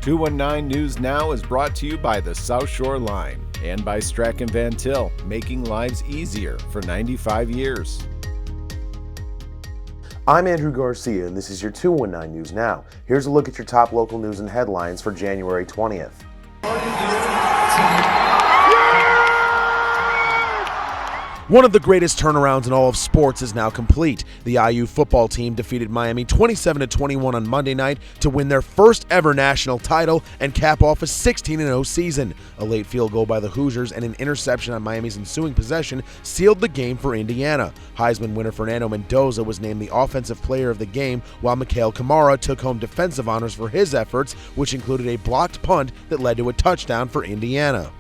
219 News Now is brought to you by the South Shore Line and by Strachan Van Til, making lives easier for 95 years. I'm Andrew Garcia, and this is your 219 News Now. Here's a look at your top local news and headlines for January 20th. One of the greatest turnarounds in all of sports is now complete. The IU football team defeated Miami 27-21 on Monday night to win their first ever national title and cap off a 16-0 season. A late field goal by the Hoosiers and an interception on Miami's ensuing possession sealed the game for Indiana. Heisman winner Fernando Mendoza was named the offensive player of the game, while Mikhail Kamara took home defensive honors for his efforts, which included a blocked punt that led to a touchdown for Indiana.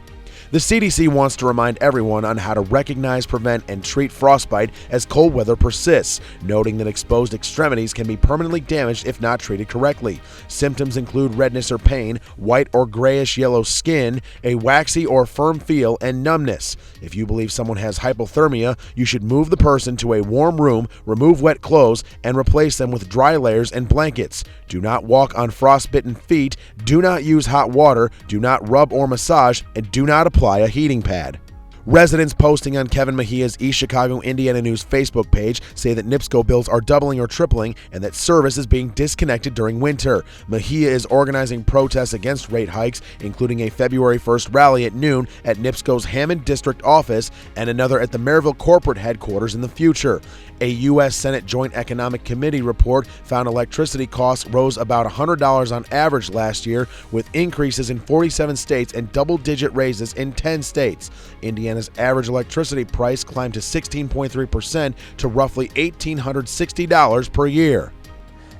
The CDC wants to remind everyone on how to recognize, prevent, and treat frostbite as cold weather persists, noting that exposed extremities can be permanently damaged if not treated correctly. Symptoms include redness or pain, white or grayish-yellow skin, a waxy or firm feel, and numbness. If you believe someone has hypothermia, you should move the person to a warm room, remove wet clothes, and replace them with dry layers and blankets. Do not walk on frostbitten feet, do not use hot water, do not rub or massage, and do not apply a heating pad. Residents posting on Kevin Mejia's East Chicago, Indiana News Facebook page say that NIPSCO bills are doubling or tripling and that service is being disconnected during winter. Mejia is organizing protests against rate hikes, including a February 1st rally at noon at NIPSCO's Hammond District office and another at the Maryville corporate headquarters in the future. A U.S. Senate Joint Economic Committee report found electricity costs rose about $100 on average last year, with increases in 47 states and double-digit raises in 10 states. Indiana's average electricity price climbed to 16.3% to roughly $1,860 per year.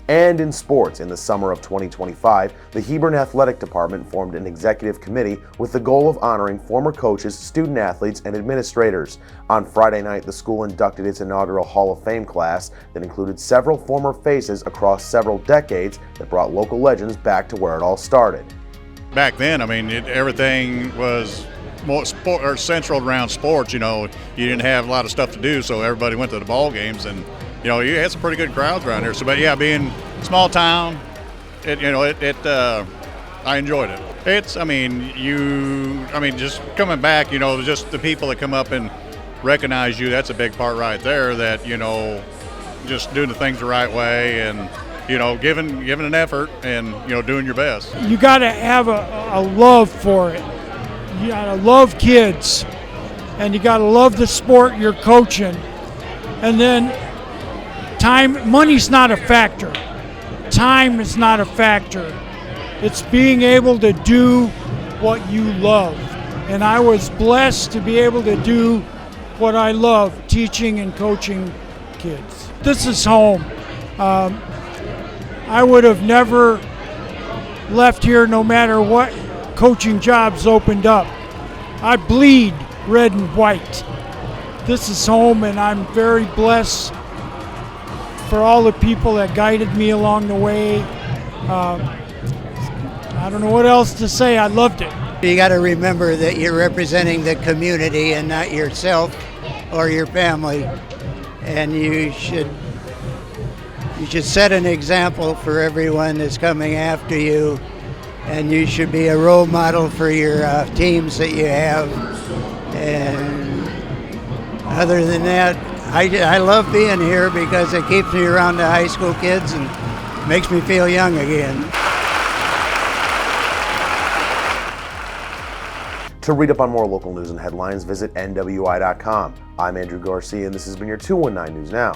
And in sports, in the summer of 2025, the Hebron Athletic Department formed an executive committee with the goal of honoring former coaches, student athletes, and administrators. On Friday night, the school inducted its inaugural Hall of Fame class that included several former faces across several decades that brought local legends back to where it all started. Back then, everything was more central around sports. You didn't have a lot of stuff to do, so everybody went to the ball games, and you had some pretty good crowds around here. So, but yeah, being small town, I enjoyed it. Just coming back, just the people that come up and recognize you, that's a big part right there, that, just doing the things the right way and, giving an effort and, doing your best. You got to have a love for it. You got to love kids, and you got to love the sport you're coaching. And then money's not a factor. Time is not a factor. It's being able to do what you love. And I was blessed to be able to do what I love, teaching and coaching kids. This is home. I would have never left here no matter what coaching jobs opened up. I bleed red and white. This is home, and I'm very blessed for all the people that guided me along the way. I don't know what else to say. I loved it. You got to remember that you're representing the community and not yourself or your family, and you should set an example for everyone that's coming after you, and you should be a role model for your teams that you have. And other than that, I love being here because it keeps me around the high school kids and makes me feel young again. To read up on more local news and headlines, visit nwi.com. I'm Andrew Garcia, and this has been your 219 News Now.